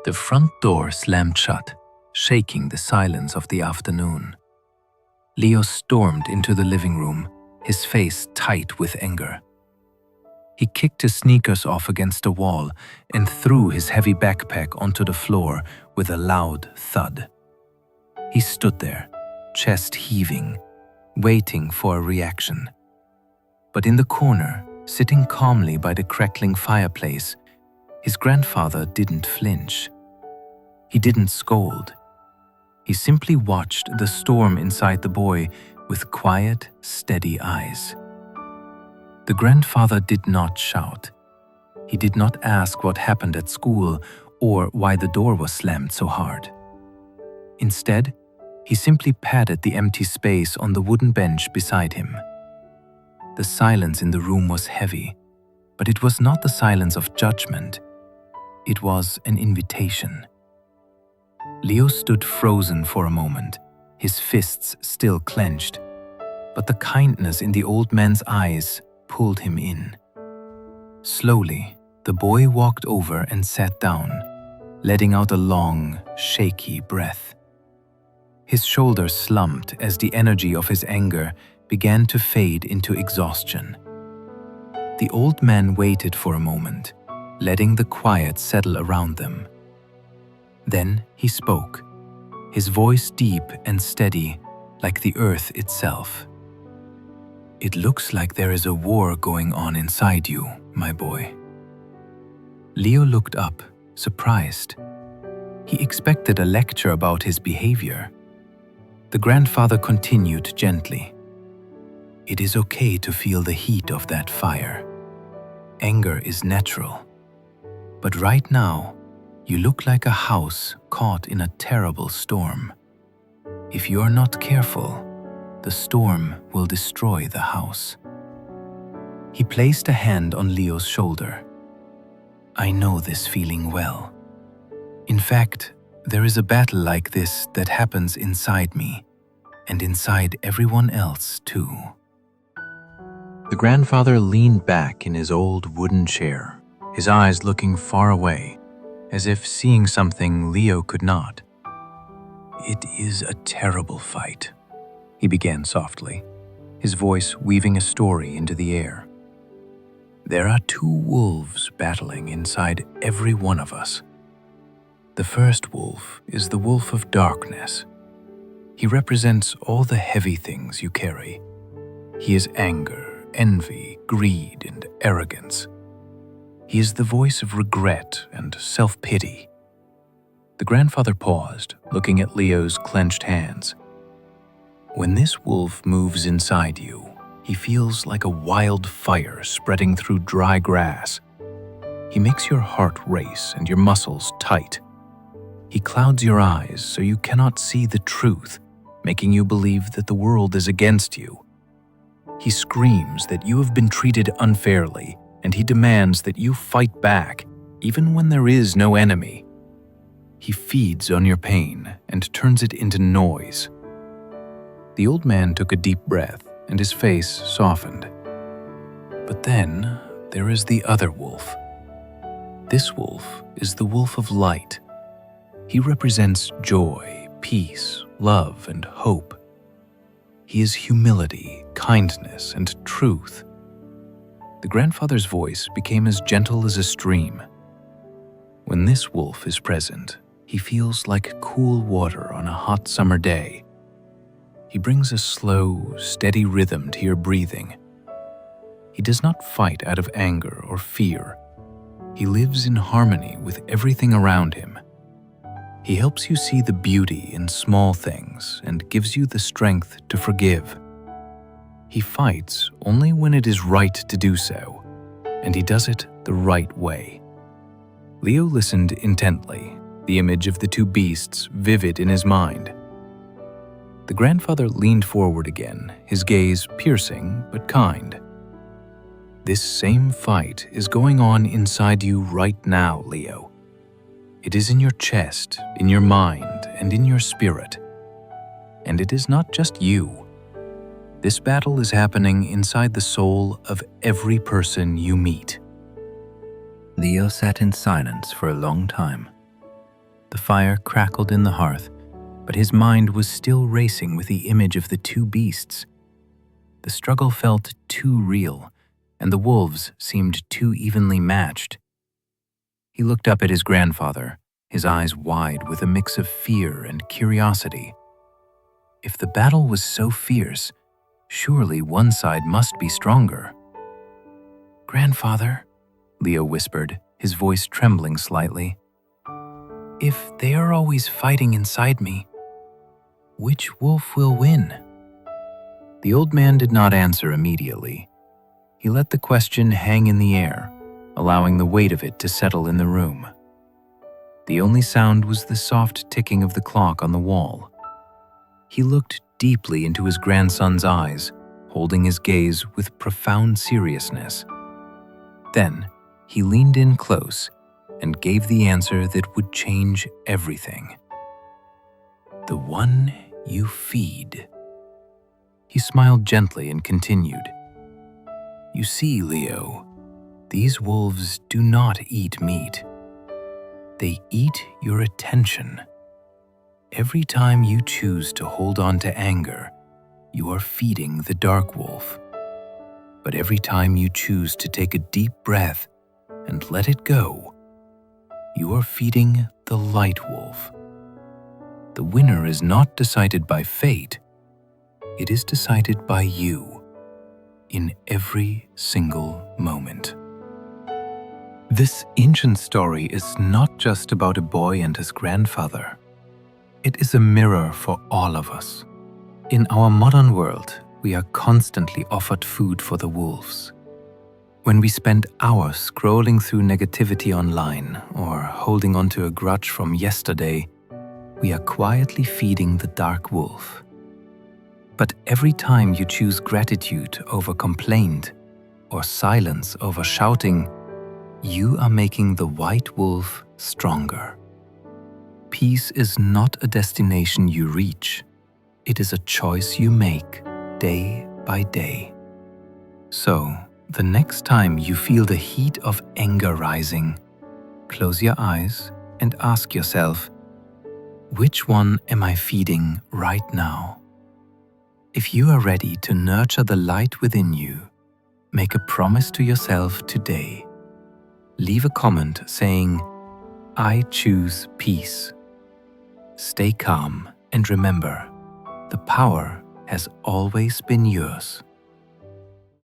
The front door slammed shut, shaking the silence of the afternoon. Leo stormed into the living room, his face tight with anger. He kicked his sneakers off against a wall and threw his heavy backpack onto the floor with a loud thud. He stood there, chest heaving, waiting for a reaction. But in the corner, sitting calmly by the crackling fireplace, his grandfather didn't flinch. He didn't scold. He simply watched the storm inside the boy with quiet, steady eyes. The grandfather did not shout. He did not ask what happened at school or why the door was slammed so hard. Instead, he simply patted the empty space on the wooden bench beside him. The silence in the room was heavy, but it was not the silence of judgment. It was an invitation. Leo stood frozen for a moment, his fists still clenched, but the kindness in the old man's eyes pulled him in. Slowly, the boy walked over and sat down, letting out a long, shaky breath. His shoulders slumped as the energy of his anger began to fade into exhaustion. The old man waited for a moment, letting the quiet settle around them. Then he spoke, his voice deep and steady, like the earth itself. "It looks like there is a war going on inside you, my boy." Leo looked up, surprised. He expected a lecture about his behavior. The grandfather continued gently. "It is okay to feel the heat of that fire. Anger is natural. But right now, you look like a house caught in a terrible storm. If you are not careful, the storm will destroy the house." He placed a hand on Leo's shoulder. "I know this feeling well. In fact, there is a battle like this that happens inside me, and inside everyone else too." The grandfather leaned back in his old wooden chair, his eyes looking far away, as if seeing something Leo could not. "It is a terrible fight," he began softly, his voice weaving a story into the air. "There are two wolves battling inside every one of us. The first wolf is the wolf of darkness. He represents all the heavy things you carry. He is anger, envy, greed, and arrogance. He is the voice of regret and self-pity." The grandfather paused, looking at Leo's clenched hands. "When this wolf moves inside you, he feels like a wild fire spreading through dry grass. He makes your heart race and your muscles tight. He clouds your eyes so you cannot see the truth, making you believe that the world is against you. He screams that you have been treated unfairly, and he demands that you fight back, even when there is no enemy. He feeds on your pain and turns it into noise." The old man took a deep breath, and his face softened. "But then there is the other wolf. This wolf is the wolf of light. He represents joy, peace, love, and hope. He is humility, kindness, and truth." The grandfather's voice became as gentle as a stream. "When this wolf is present, he feels like cool water on a hot summer day. He brings a slow, steady rhythm to your breathing. He does not fight out of anger or fear. He lives in harmony with everything around him. He helps you see the beauty in small things and gives you the strength to forgive. He fights only when it is right to do so, and he does it the right way." Leo listened intently, the image of the two beasts vivid in his mind. The grandfather leaned forward again, his gaze piercing but kind. "This same fight is going on inside you right now, Leo. It is in your chest, in your mind, and in your spirit. And it is not just you. This battle is happening inside the soul of every person you meet." Leo sat in silence for a long time. The fire crackled in the hearth, but his mind was still racing with the image of the two beasts. The struggle felt too real, and the wolves seemed too evenly matched. He looked up at his grandfather, his eyes wide with a mix of fear and curiosity. If the battle was so fierce, surely one side must be stronger. "Grandfather," Leo whispered, his voice trembling slightly, "if they are always fighting inside me, which wolf will win?" The old man did not answer immediately. He let the question hang in the air, allowing the weight of it to settle in the room. The only sound was the soft ticking of the clock on the wall. He looked deeply into his grandson's eyes, holding his gaze with profound seriousness. Then, he leaned in close and gave the answer that would change everything. "The one you feed." He smiled gently and continued, "You see, Leo, these wolves do not eat meat. They eat your attention. Every time you choose to hold on to anger, you are feeding the dark wolf. But every time you choose to take a deep breath and let it go, you are feeding the light wolf. The winner is not decided by fate. It is decided by you, in every single moment." This ancient story is not just about a boy and his grandfather. It is a mirror for all of us. In our modern world, we are constantly offered food for the wolves. When we spend hours scrolling through negativity online or holding onto a grudge from yesterday, we are quietly feeding the dark wolf. But every time you choose gratitude over complaint or silence over shouting, you are making the white wolf stronger. Peace is not a destination you reach. It is a choice you make day by day. So, the next time you feel the heat of anger rising, close your eyes and ask yourself, which one am I feeding right now? If you are ready to nurture the light within you, make a promise to yourself today. Leave a comment saying, "I choose peace." Stay calm and remember, the power has always been yours.